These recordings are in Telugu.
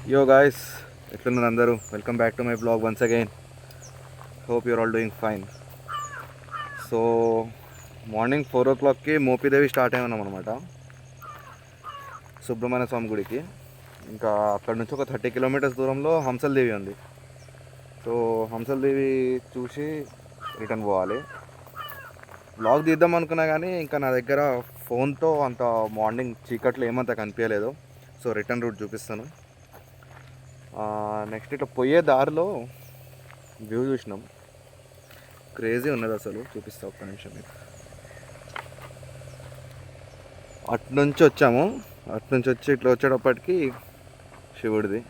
Yo guys, ఎట్లున్నారు అందరూ? Welcome back to my blog once again. Hope your all doing fine. So morning 4 o'clockకి మోపిదేవి స్టార్ట్ అయ్యాం అనమాట, సుబ్రహ్మణ్య స్వామి గుడికి. ఇంకా అక్కడ నుంచి ఒక 30 kilometers దూరంలో హంసల్ దేవి ఉంది. సో హంసల్ దేవి చూసి రిటర్న్ పోవాలి. బ్లాగ్ తీద్దాం అనుకున్నా కానీ ఇంకా నా దగ్గర ఫోన్తో అంత మార్నింగ్ చీకట్లో ఏమంత కనిపించలేదు. సో రిటర్న్ రూట్ చూపిస్తాను. నెక్స్ట్ ఇట్లా పోయే దారిలో వ్యూ చూసినాం, క్రేజీ ఉన్నది అసలు. చూపిస్తా ఒక్క నిమిషం మీకు. అట్నుంచి వచ్చాము, అట్నుంచి వచ్చి ఇట్లా వచ్చేటప్పటికి శివుడిది,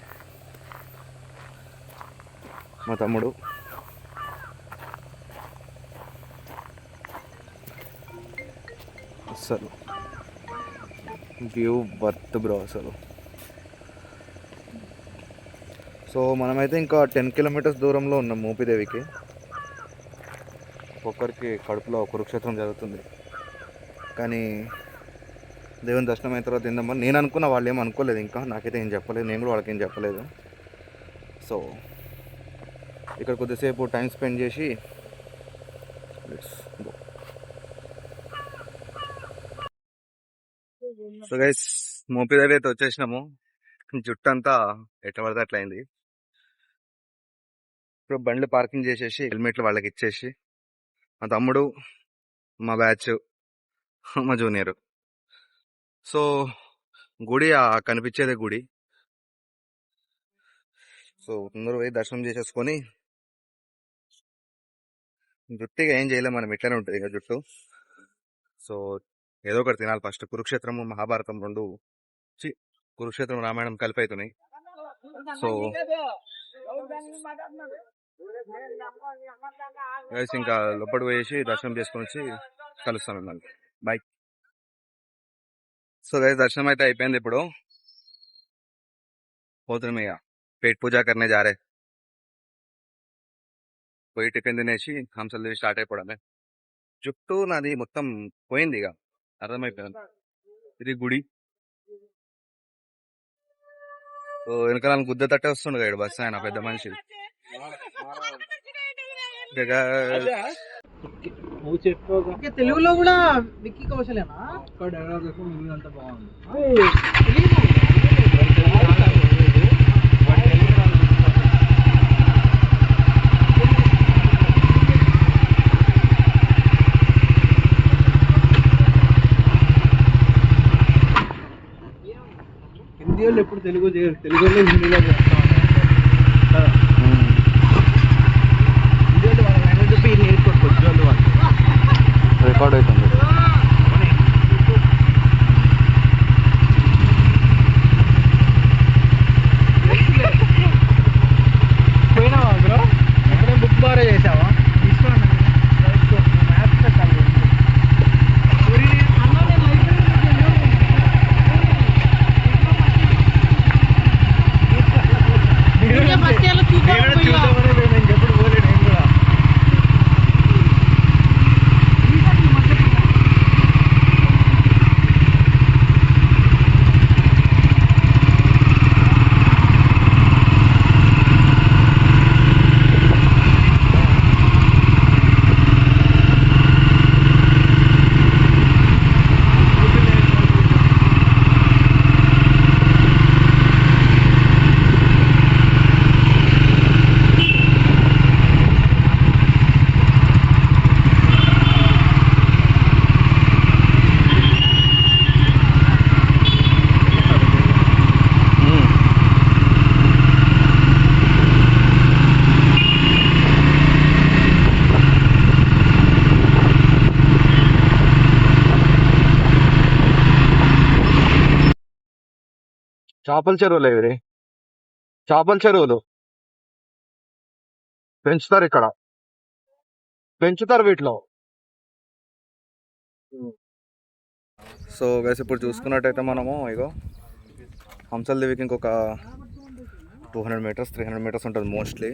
మా తమ్ముడు. అసలు వ్యూ వర్త్ బ్రో అసలు. సో మనమైతే ఇంకా 10 kilometers దూరంలో ఉన్నాం మోపిదేవికి. ఒక్కరికి కడుపులో కురుక్షేత్రం జరుగుతుంది, కానీ దేవుని దర్శనం అయిన తర్వాత తిందామని నేను అనుకున్న. వాళ్ళు ఏం అనుకోలేదు, ఇంకా నాకైతే ఏం చెప్పలేదు, నేను కూడా వాళ్ళకి ఏం చెప్పలేదు. సో ఇక్కడ కొద్దిసేపు టైం స్పెండ్ చేసి సో గైస్ మోపిదేవి అయితే వచ్చేసినాము. జుట్టు అంతా ఎట్లా పడితే అట్లా అయింది. ఇప్పుడు బండ్లు పార్కింగ్ చేసేసి హెల్మెట్లు వాళ్ళకి ఇచ్చేసి, మా తమ్ముడు, మా బ్యాచ్, మా జూనియర్. సో గుడి కనిపించేదే గుడి. సో అందరూ పోయి దర్శనం చేసేసుకొని, జుట్టుగా ఏం చేయలేము మనం, ఇట్లనే ఉంటుంది ఇక జుట్టు. సో ఏదో ఒకటి తినాలి ఫస్ట్. కురుక్షేత్రము మహాభారతం రెండు, కురుక్షేత్రం రామాయణం కలిపి అవుతున్నాయి. సో ఇంకా లోపలికి పోయేసి దర్శనం చేసుకొని వచ్చి కలుస్తాం మిమ్మల్ని. బాయ్. సో గైస్ దర్శనం అయితే అయిపోయింది. ఇప్పుడు పోతున్నాం ఇక, పేట్ పూజ కర్నే జారే. పోయి టిఫిన్ తినేసి హంసలు తిని స్టార్ట్ అయిపోవడమే. జుట్టు నాది మొత్తం పోయింది, ఇక అర్థమైపోయింది. ఇది గుడి. సో వెనకాల గుద్ద తట్టే వస్తుండే ఇక్కడ బస్సు, ఆయన పెద్ద మనిషి. తెలుగులో కూడా విక్కీ కౌశలేనా అంత బాగుంది. హిందీ వాళ్ళు ఎప్పుడు తెలుగు చేయరు, తెలుగు వాళ్ళు హిందీలో చేస్తా ఉంటారు. రికార్డ్ అవుతుంది. పోయినావా బ్రో? ఎప్పుడైనా బుక్ బాగా చేసావా? చేపల చెరువులు ఇవి, చేపల చెరువులు పెంచుతారు ఇక్కడ, పెంచుతారు వీటిలో. సో గైస్ ఇప్పుడు చూసుకున్నట్టయితే మనము ఇగో హంసల్ దేవికి ఇంకొక 200 meters 300 meters ఉంటుంది మోస్ట్లీ.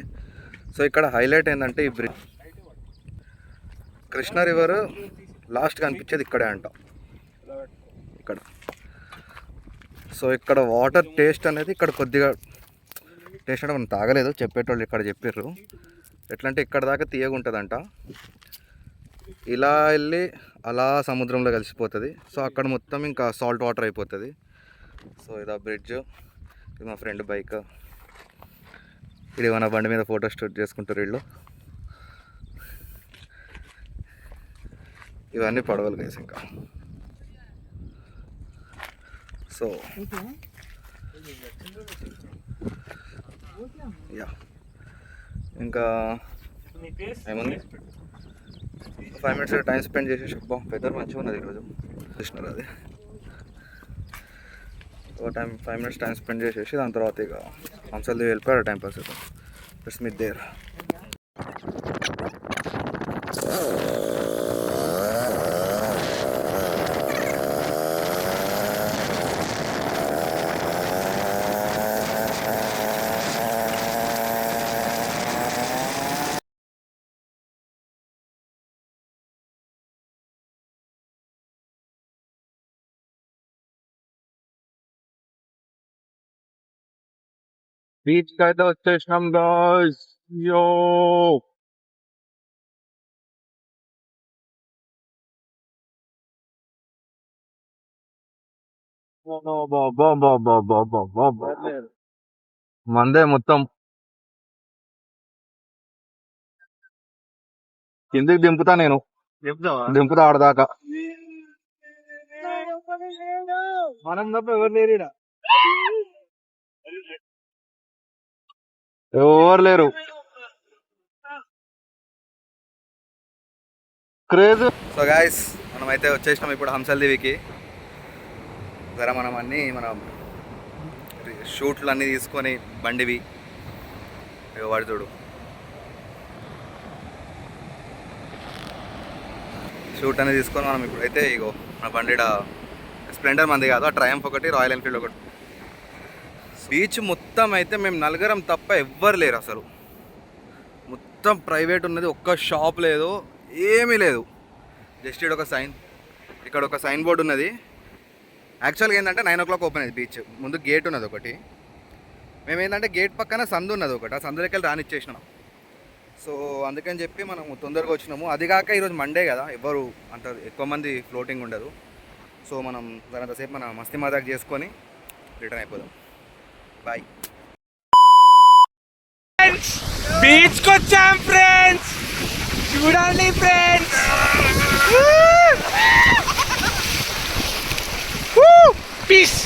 సో ఇక్కడ హైలైట్ ఏంటంటే ఈ బ్రిడ్జ్, కృష్ణా రివర్ లాస్ట్ కనిపించేది ఇక్కడే అంట, ఇక్కడ. సో ఇక్కడ వాటర్ టేస్ట్ అనేది ఇక్కడ కొద్దిగా టేస్ట్ అంటే మనం తాగలేదు, చెప్పేటోళ్ళు ఇక్కడ చెప్పారు. ఎట్లా అంటే ఇక్కడ దాకా తీయగా ఉంటుందంట, ఇలా వెళ్ళి అలా సముద్రంలో కలిసిపోతుంది. సో అక్కడ మొత్తం ఇంకా సాల్ట్ వాటర్ అయిపోతుంది. సో ఇదా బ్రిడ్జ్, ఇది మా ఫ్రెండ్ బైక్, ఇది మన బండి మీద ఫోటో షూట్ చేసుకుంటారు వీళ్ళు. ఇవన్నీ పడవలు గైస్. ఇంకా సో యా ఇంకా ఏముంది, 5 minutes టైం స్పెండ్ చేసేసి వెదర్ మంచిగా ఉన్నది ఈరోజు చూసినారు. అది ఒక 5 minutes టైం స్పెండ్ చేసేసి దాని తర్వాత ఇక హంసల్దేవి వెళ్ళిపోయాడు టైం పాస్ అవుతాం. It's me there. బీచ్ కి అయితే వచ్చేసినాం గాయ్స్. యో మందే మొత్తం కిందికి దింపుతా, నేను చెప్తావా? దింపుతా ఆడదాకా. మనం తప్ప ఎవరు లేరు ఈడ. ఎవరు లేరు, క్రేజ్. సో గాయస్ మనమైతే వచ్చేసినాం ఇప్పుడు హంసల్దేవికి. జర మనం అన్నీ మన షూట్లు అన్నీ తీసుకొని బండివి, ఇగో వాడు చూడు షూట్ అనేది తీసుకొని మనం ఇప్పుడైతే ఇగో మన బండి స్ప్లెండర్ మంది కాదు, ఆ ట్రయంఫ్ ఒకటి, రాయల్ ఎన్ఫీల్డ్ ఒకటి. బీచ్ మొత్తం అయితే మేము నలుగురం తప్ప ఎవ్వరు లేరు అసలు. మొత్తం ప్రైవేట్ ఉన్నది, ఒక్క షాప్ లేదు, ఏమీ లేదు. జస్ట్ ఇక్కడ ఒక సైన్ బోర్డు ఉన్నది. యాక్చువల్గా ఏంటంటే 9 o'clock ఓపెన్ అయింది బీచ్. ముందు గేట్ ఉన్నది ఒకటి. మేము ఏంటంటే గేట్ పక్కన సందు ఉన్నది ఒకటి, ఆ సందులోకి వెళ్ళి రానిచ్చేసినాం. సో అందుకని చెప్పి మనం తొందరగా వచ్చినాము. అది కాక ఈరోజు మండే కదా, ఎవరు అంత ఎక్కువ మంది ఫ్లోటింగ్ ఉండదు. సో మనం దానంతసేపు మన మస్తీ మజాక్ చేసుకొని రిటర్న్ అయిపోదాం. బాయ్. బీచ్ కి వచ్చాం ఫ్రెండ్స్, చూడండి ఫ్రెండ్స్. పీస్.